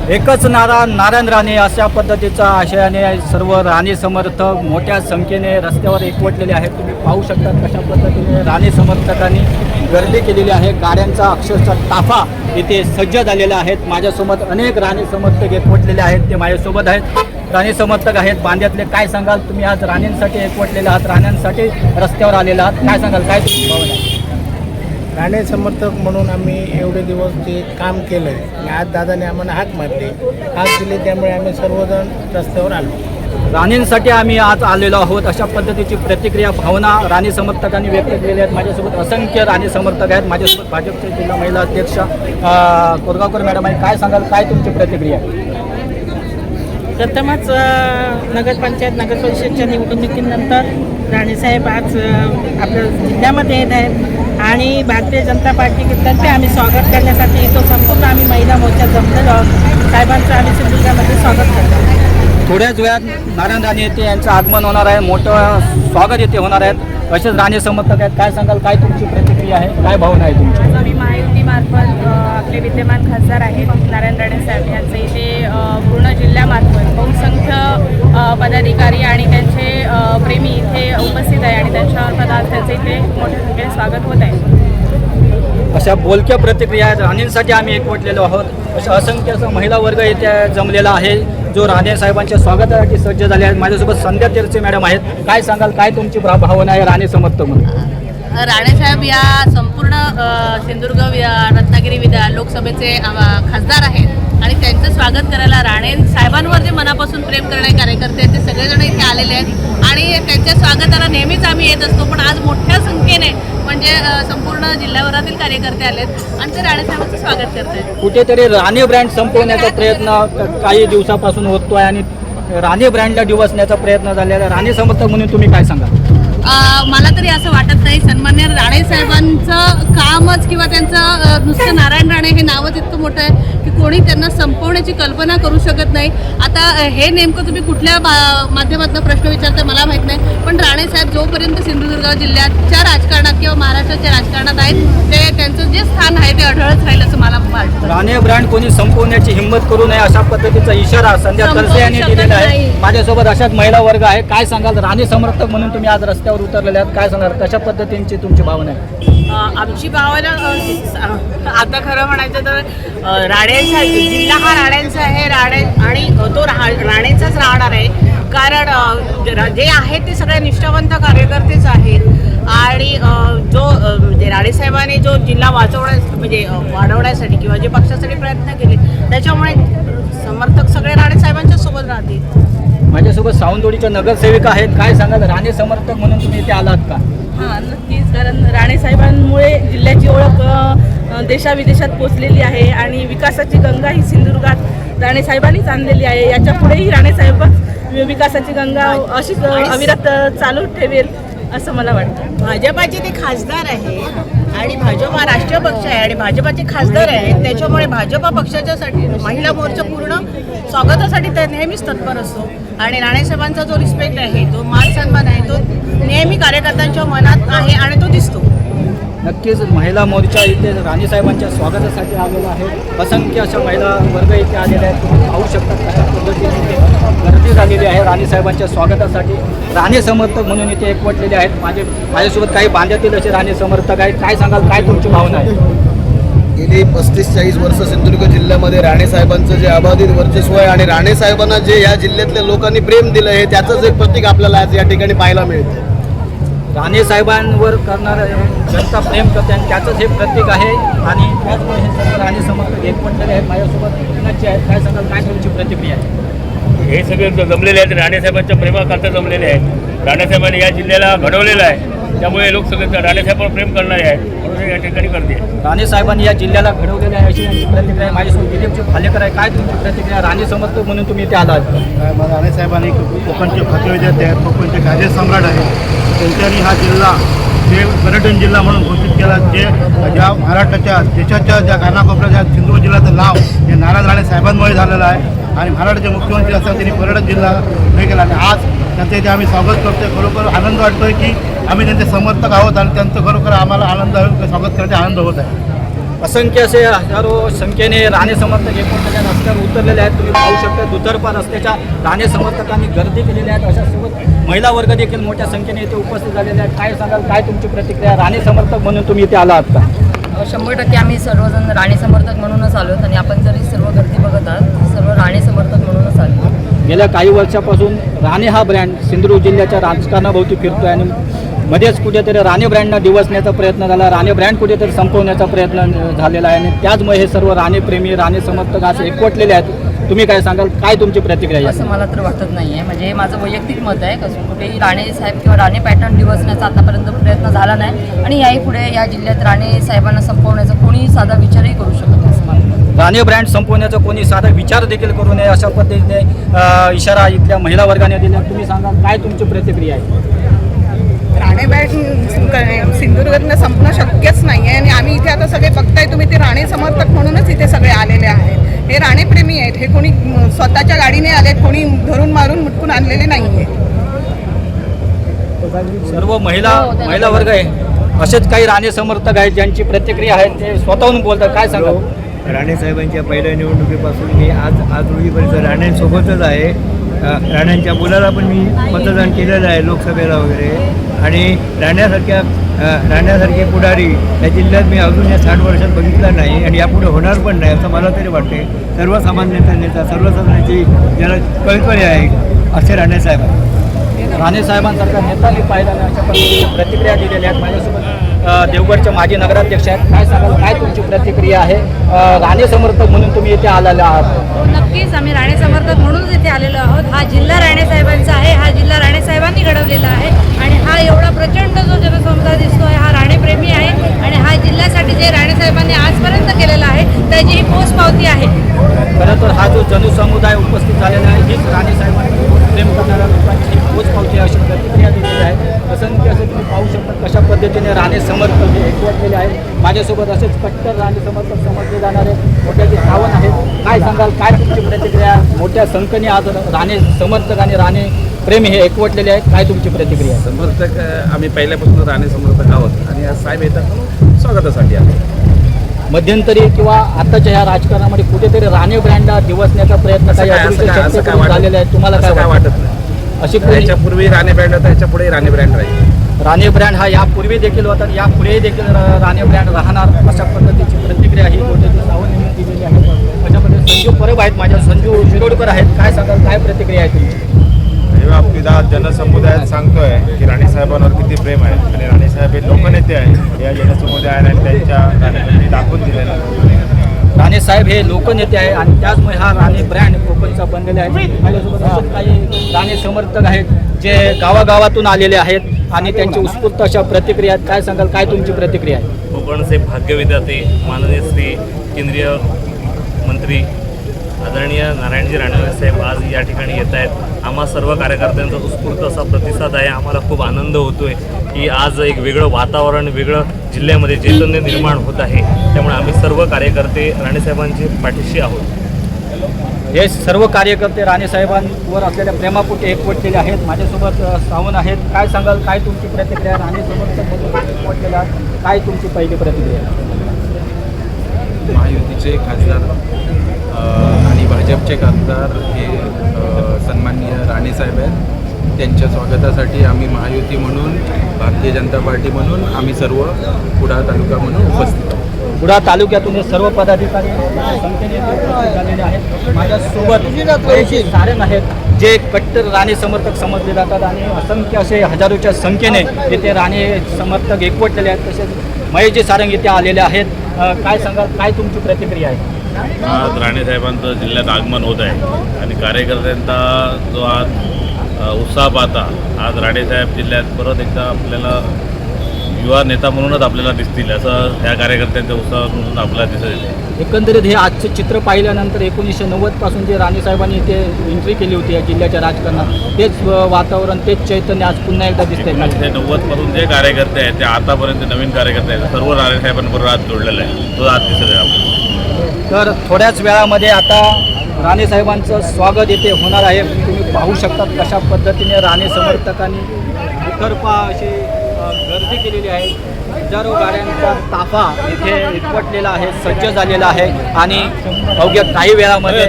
एकच नारा नारायण राणे अशा पद्धतीचा आशयाने सर्व राणे समर्थक मोठ्या संख्येने रस्त्यावर एकवटलेले आहेत। तुम्ही पाहू शकता कशा पद्धतीने राणे समर्थकांनी गर्दी केलेली आहे। गाड्यांचा अक्षरशः ताफा इथे सज्ज झालेला आहेत। माझ्यासोबत अनेक राणे समर्थक एकवटलेले आहेत, ते माझ्यासोबत आहेत। राणे समर्थक आहेत बांद्यातले। काय सांगाल तुम्ही आज राणेंसाठी एकवटलेले आहात, राण्यांसाठी रस्त्यावर आलेला आहात, काय सांगाल, काय तुमची भावना आहे? राणे समर्थक म्हणून आम्ही एवढे दिवस जे काम केलं आहे आणि आज दादाने आम्हाला हाक मारली, हाक दिली, त्यामुळे आम्ही सर्वजण रस्त्यावर आलो। राणेंसाठी आम्ही आज आलेलो आहोत अशा पद्धतीची प्रतिक्रिया भावना राणे समर्थकांनी व्यक्त केलेल्या आहेत। माझ्यासोबत असंख्य राणे समर्थक आहेत। माझ्यासोबत भाजपचे जिल्हा महिला अध्यक्ष कोरगावकर मॅडम आहे। काय सांगाल, काय तुमची प्रतिक्रिया? प्रथमच नगरपंचायत नगरपरिषदच्या निवडणुकीनंतर राणेसाहेब आज आपल्या जिल्ह्यामध्ये येत आहेत आणि भारतीय जनता पार्टीतर्फे आम्ही स्वागत करण्यासाठी येतो। संपूर्ण आम्ही महिला मोर्चा जमलेलो आहोत। साहेबांचं आम्ही सिंधुदुर्गामध्ये स्वागत करतो। थोड्याच वेळात नारायण राणे येथे यांचं आगमन होणार आहे, मोठं स्वागत येथे होणार आहेत। असेच राणे समर्थक आहेत। काय सांगाल, काय तुमची प्रतिक्रिया आहे, काय भावना आहे तुमची? आम्ही महायुतीमार्फत आपले विद्यमान खासदार आहेत नारायण राणे साहेब यांचं इथे पूर्ण जिल्ह्यामार्फत बहुसंख्य पदाधिकारी आणि त्यांचे प्रेमी इथे उपस्थित आहे आणि त्यांच्यामार्फत आज त्यांचं इथे मोठ्या संख्येने स्वागत होत आहे। अशा बोलक्या प्रतिक्रिया आहेत। राणेंसाठी आम्ही एकवटलेलो आहोत अशा असंख्य असा महिला वर्ग इथे जमलेला आहे जो राणे साहेबांच्या स्वागतासाठी सज्ज झाले आहेत। माझ्यासोबत संध्या तिरचे मॅडम आहेत। काय सांगाल, काय तुमची भावना आहे राणे समर्थक म्हणून? राणेसाहेब या संपूर्ण सिंधुदुर्ग रत्नागिरी लोकसभेचे खासदार आहेत आणि त्यांचं स्वागत करायला राणे साहेबांवर जे मनापासून प्रेम करणारे कार्यकर्ते आहेत ते सगळेजण इथे आलेले आहेत आणि त्यांच्या स्वागताला नेहमीच आम्ही येत असतो, पण आज मोठ्या संख्येने म्हणजे संपूर्ण जिल्ह्याभरातील कार्यकर्ते आलेत आणि ते राणेसाहेबांचं स्वागत करतात। कुठेतरी राणे ब्रँड संपवण्याचा प्रयत्न काही दिवसापासून होतोय आणि राणे ब्रँडला डिवसण्याचा प्रयत्न झालेला, राणे समर्थक म्हणून तुम्ही काय सांगाल? मला तरी असं वाटत नाही। सन्मान्य राणे साहेबांचं कामच किंवा त्यांचं नुसतं नारायण राणे हे नावच इतकं मोठं आहे की कोणी त्यांना संपवण्याची कल्पना करू शकत नाही। आता हे नेमकं तुम्ही कुठल्या माध्यमातून प्रश्न विचारता मला माहीत नाही, पण राणे साहेब जोपर्यंत सिंधुदुर्ग जिल्ह्याच्या राजकारणात किंवा महाराष्ट्राच्या राजकारणात आहेत ते त्यांचं जे स्थान आहे ते अढळच राहील असं मला वाटतं। राणे ब्रँड कोणी संपवण्याची हिंमत करू नये अशा पद्धतीचा इशारा संध्या तरसे यांनी दिलेला आहे। माझ्यासोबत अशाच महिला वर्ग आहे। काय सांगाल, राणे समर्थक म्हणून तुम्ही आज रस्त्यावर उतरलेले आहात, काय सांगाल, कशा पद्धतीची तुमची भावना आहे? आमची भावना आता खरं म्हणायचं तर राणेंचा जिल्हा हा राणेंचा आहे, राणे आणि तो राणेंचाच राहणार आहे। कारण जे आहेत ते सगळे निष्ठावंत कार्यकर्तेच आहेत आणि जो म्हणजे राणेसाहेबांनी जो जिल्हा वाढवण्यासाठी किंवा जे पक्षासाठी प्रयत्न केले त्याच्यामुळे समर्थक सगळे राणेसाहेबांच्या सोबत राहतील। माझ्यासोबत सावंतवाडीच्या नगरसेविका आहेत। काय सांगाल, राणे समर्थक म्हणून तुम्ही इथे आलात का? हां, नक्कीच, कारण राणेसाहेबांमुळे जिल्ह्याची ओळख देशाविदेशात पोचलेली आहे आणि विकासाची गंगा ही सिंधुदुर्गात राणेसाहेबांनीच आणलेली आहे। याच्या पुढेही राणेसाहेब विकासाची गंगा अशीच अविरत चालू ठेवेल असं मला वाटतं। भाजपाचे ते खासदार आहे आणि भाजपा राष्ट्रीय पक्ष आहे आणि भाजपाचे खासदार आहेत, त्याच्यामुळे भाजपा पक्षाच्यासाठी महिला मोर्चा पूर्ण स्वागतासाठी ते नेहमीच तत्पर असतो आणि राणेसाहेबांचा जो रिस्पेक्ट आहे, जो मान सन्मान आहे, तो नेहमी कार्यकर्त्यांच्या मनात आहे आणि तो दिसतो। नक्कीच महिला मोर्चा इथे राणेसाहेबांच्या स्वागतासाठी आलेला आहे। असंख्य अशा महिला वर्ग इथे आलेले आहेत। तुम्ही पाहू शकता कशा पद्धतीने इथे गर्दी झालेली आहे राणेसाहेबांच्या स्वागतासाठी। राणे समर्थक म्हणून इथे एकवटलेले आहेत। माझ्यासोबत काही बांद्यातील असे राणे समर्थक आहेत। काय सांगाल, काय तुमची भावना आहे? गेली 35-40 वर्ष सिंधुदुर्ग जिल्ह्यामध्ये राणेसाहेबांचं जे अबाधित वर्चस्व आहे आणि राणेसाहेबांना जे या जिल्ह्यातल्या लोकांनी प्रेम दिलं आहे त्याचंच एक प्रतीक आपल्याला आज या ठिकाणी पाहायला मिळतं। राणे साहेबांवर करणारं जनता प्रेम करते आणि त्याचंच हे प्रतीक आहे आणि त्याचमुळे हे सर्व राणे समर्थक एकवटलेले आहेत। माझ्यासोबत आहेत। काय सांगाल, काय तुमची प्रतिक्रिया आहे? हे सगळे जमलेले आहेत, राणेसाहेबांच्या प्रेमाकरता जमलेले आहेत। राणेसाहेबांनी या जिल्ह्याला घडवलेलं आहे, त्यामुळे लोक सगळे राणेसाहेबांवर प्रेम करणारे आहेत म्हणून या ठिकाणी करते। राणे साहेबांनी या जिल्ह्याला घडवलेले आहे अशी यांची प्रतिक्रिया आहे। माझ्यासोबत दिलीपजी भालेकर आहे। काय तुमची प्रतिक्रिया, राणे समर्थक म्हणून तुम्ही इथे आलात? राणेसाहेबांनी कोकणचे खातेविद्यार्थी आहेत, कोकणचे कायदे सम्राट आहेत, त्यांच्यानी हा जिल्हा जे पर्यटन जिल्हा म्हणून घोषित केला। जे ज्या महाराष्ट्राच्या देशाच्या ज्या कानाकोपऱ्याच्या सिंधुदुर्ग जिल्ह्याचं नाव हे नारायण राणे साहेबांमुळे झालेलं आहे आणि महाराष्ट्राचे मुख्यमंत्री असताना त्यांनी पर्यटन जिल्हा हे केला आणि आज त्यांचं इथे आम्ही स्वागत करतोय। खरोखर आनंद वाटतोय की आम्ही त्यांचे समर्थक आहोत आणि त्यांचं खरोखर आम्हाला आनंद स्वागत करण्याचा आनंद होत आहे। असंख्य असे हजारो संख्येने राणे समर्थक एकमेकांच्या रस्त्यावर उतरलेले आहेत. तुम्ही पाहू शकता दुतर्फा रस्त्याच्या राणे समर्थकांनी गर्दी केलेली आहेत. अशा सोबत महिला वर्ग देखील मोठ्या संख्येने इथे उपस्थित झालेले आहेत. काय सांगाल, काय तुमची प्रतिक्रिया? राणे समर्थक म्हणून तुम्ही इथे आला आहात का? 100% आम्ही सर्वजण राणे समर्थक म्हणूनच आलो आणि आपण जरी सर्व गर्दी बघत आहात सर्व राणे समर्थक म्हणूनच आलो. गेल्या काही वर्षापासून राणे हा ब्रँड सिंधुदुर्ग जिल्ह्याच्या राजकारणाभोवती फिरतोय आणि मध्येच कुठेतरी राणे ब्रँडना दिवसण्याचा प्रयत्न झाला, राणे ब्रँड कुठेतरी संपवण्याचा प्रयत्न झालेला आहे आणि त्याचमुळे हे सर्व राणे प्रेमी राणे समर्थक असे एकवटलेले आहेत. तुम्ही काय सांगाल, काय तुमची प्रतिक्रिया आहे? असं मला तर वाटत नाही आहे. म्हणजे हे माझं वैयक्तिक मत आहे. कसं कुठेही राणे साहेब किंवा राणे पॅटर्न दिवसण्याचा आतापर्यंत प्रयत्न झाला नाही आणि याही पुढे या जिल्ह्यात राणे साहेबांना संपवण्याचा कोणी साधा विचारही करू शकत नाही असं मला वाटतं. राणे ब्रँड संपवण्याचा कोणी साधा विचार देखील करू नये अशा पद्धतीने इशारा इथल्या महिला वर्गाने दिला. तुम्ही सांगा, काय तुमची प्रतिक्रिया आहे? राणे बँड सिंधुदुर्गातनं संपणं शक्यच नाही आहे आणि आम्ही इथे आता सगळे बघताय तुम्ही ते राणे समर्थक म्हणूनच इथे सगळे आलेले आहेत. हे राणेप्रेमी आहेत. हे कोणी स्वतःच्या गाडीने आलेत, कोणी धरून मारून मुटकून आणलेले नाही आहे. सर्व महिला वर्ग आहे. असेच काही राणे समर्थक आहेत ज्यांची प्रतिक्रिया आहे, ते स्वतःहून बोलतात. काय सांगा? राणे साहेबांच्या पहिल्या निवडणुकीपासून मी आज रोजीपर्यंत राण्यांसोबतच आहे. राण्यांच्या मुलाला पण मी मतदान केलेलं आहे लोकसभेला वगैरे आणि राण्यासारखे पुढारी या जिल्ह्यात मी अजून या 60 वर्षात बघितला नाही आणि यापुढे होणार पण नाही असं मला तरी वाटते. सर्वसामान्य नेता सर्वसामान्याची ज्याला कळकळी आहे असे राणेसाहेब आहेत. राणेसाहेबांसारखा नेता मी पाहिला नाही अशा पद्धतीने प्रतिक्रिया दिलेल्या आहेत. माझ्यासोबत देवगडचे माजी नगराध्यक्ष आहेत. काय सांगाल, काय तुमची प्रतिक्रिया आहे? राणे समर्थक म्हणून तुम्ही इथे आलेला आहात. नक्कीच आम्ही राणे समर्थक म्हणूनच इथे आलेलो आहोत. हा जिल्हा राणेसाहेबांचा आहे. हा जिल्हा राणेसाहेबांनी घडवलेला आहे आणि हा एवढा प्रचंड जो जनसमुदाय दिसतोय हा राणेप्रेमी आहे आणि हा जिल्ह्यासाठी जे राणेसाहेबांनी आजपर्यंत केलेलं आहे त्याची ही पोचपावती आहे. खरं तर हा जो जनसमुदाय उपस्थित झालेला आहे हीच राणेसाहेबांनी प्रेम करणाऱ्या लोकांची पोचपावती अशी प्रतिक्रिया दिलेली आहे. असंख्य असं तुम्ही पाहू शकता कशा पद्धतीने राणे समर्थक हे एकवटलेले आहेत. माझ्यासोबत असेच कट्टर राणे समर्थक समजले जाणारे मोठ्याचे सावंत आहेत. काय सांगाल, काय तुमची प्रतिक्रिया? मोठ्या संख्येने आज राणे समर्थक आणि राणे प्रेमी हे एकवटलेले आहेत. काय तुमची प्रतिक्रिया? समर्थक आम्ही पहिल्यापासून राणे समर्थक आहोत आणि आज साहेब येतात स्वागतासाठी आहे. मध्यंतरी किंवा आताच्या ह्या राजकारणामध्ये कुठेतरी राणे ब्रँडला दिवसण्याचा प्रयत्न काही झालेला आहे. तुम्हाला काय वाटत नाही? अशी याच्यापूर्वी राणे ब्रँड होता, याच्या पुढे राणे ब्रँड राहील. राणे ब्रँड हा यापूर्वी देखील होता, यापुढेही देखील राणे ब्रँड राहणार अशा पद्धतीची प्रतिक्रिया ही मोठ्याची सावंत यांनी दिलेली आहे. अशा पद्धतीने संजू परब आहेत, माझ्या संजू शिरोडकर आहेत. काय सांगाल, काय प्रतिक्रिया आहे तुमची? आपल्या जनसमुदायात सांगतोय की राणे साहेबांवर किती प्रेम आहे आणि राणे साहेब हे लोकनेते आहेत. या जनसमुदायाने त्यांच्या राणेपती दाखवून दिलेला आहे. राणे साहेब हे लोकनेते आहे आणि त्याचमुळे हा राणे ब्रँड कोकणचा बनलेला आहे. माझ्यासोबत असेच काही राणे समर्थक आहेत जे गावागावातून आलेले आहेत आणि त्यांची उत्स्फूर्त अशा प्रतिक्रिया आहेत. काय सांगाल, काय तुमची प्रतिक्रिया आहे? कोकणचे भाग्यविधाते माननीय श्री केंद्रीय मंत्री आदरणीय नारायणजी राणे साहेब आज या ठिकाणी येत आहेत. आम्हा सर्व कार्यकर्त्यांचा उत्स्फूर्त असा प्रतिसाद आहे. आम्हाला खूप आनंद होतोय की आज एक वेगळं वातावरण, वेगळं जिल्ह्यामध्ये चैतन्य निर्माण होत आहे. त्यामुळे आम्ही सर्व कार्यकर्ते राणेसाहेबांच्या पाठीशी आहोत. हे सर्व कार्यकर्ते राणेसाहेबांवर असलेल्या प्रेमापोटी एकवटलेले आहेत. माझ्यासोबत सावंत आहेत. काय सांगाल, काय तुमची प्रतिक्रिया? राणे समर्थक एकवटलेल्या, काय तुमची पहिली प्रतिक्रिया? महायुतीचे खासदार आणि भाजपचे खासदार हे सन्माननीय राणेसाहेब आहेत. त्यांच्या स्वागतासाठी आम्ही महायुती म्हणून, भारतीय जनता पार्टी म्हणून आम्ही सर्व कुडाळ तालुका म्हणून उपस्थित आहोत. कुडाळ तालुक्यातून हे सर्व पदाधिकारी संख्येने उपस्थित झालेले आहेत. माझ्यासोबत सारण आहेत जे कट्टर राणे समर्थक समजले जातात आणि असंख्य असे हजारोच्या संख्येने येथे राणे समर्थक एकवटलेले आहेत. तसेच महेशजी सारंग इथे आलेले आहेत. काय सांगाल, काय तुमची प्रतिक्रिया आहे? आज राणेसाहेबांचं जिल्ह्यात आगमन होत आहे आणि कार्यकर्त्यांचा जो आज उत्साह पाहता आज राणेसाहेब जिल्ह्यात परत एकदा आपल्याला युवा नेता म्हणूनच आपल्याला दिसतील असं ह्या कार्यकर्त्यांच्या उत्साहातून आपल्याला दिसत येते. एकंदरीत हे आजचे चित्र पाहिल्यानंतर 1990 पासून जे राणेसाहेबांनी इथे एंट्री केली होती या जिल्ह्याच्या राजकारणात तेच वातावरण, तेच चैतन्य आज पुन्हा एकदा दिसतंय. 1990 पासून जे कार्यकर्ते आहेत ते आतापर्यंत नवीन कार्यकर्ते आहेत सर्व राणेसाहेबांबरोबर आज जोडलेलं आहे. तो आज दिसत आहे आपल्याला. तर थोड्याच वेळामध्ये आता राणेसाहेबांचं स्वागत येथे होणार आहे. तुम्ही पाहू शकता कशा पद्धतीने राणे समर्थकांनी दुतर्फा अशी गर्दी केलेली आहे. हजारो गाड्यांचा ताफा इथे एकवटलेला आहे, सज्ज झालेला आहे आणि अवघ्या काही वेळामध्ये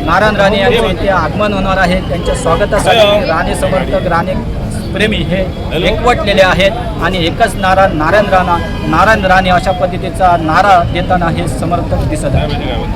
नारायण राणे यांचं इथे आगमन होणार आहे. त्यांच्या स्वागतासाठी राणे समर्थक, राणे प्रेमी हे एकवटलेले आहेत आणि एकच नारा नारायण राणे अशा पद्धतीचा नारा देताना हे समर्थक दिसत आहे.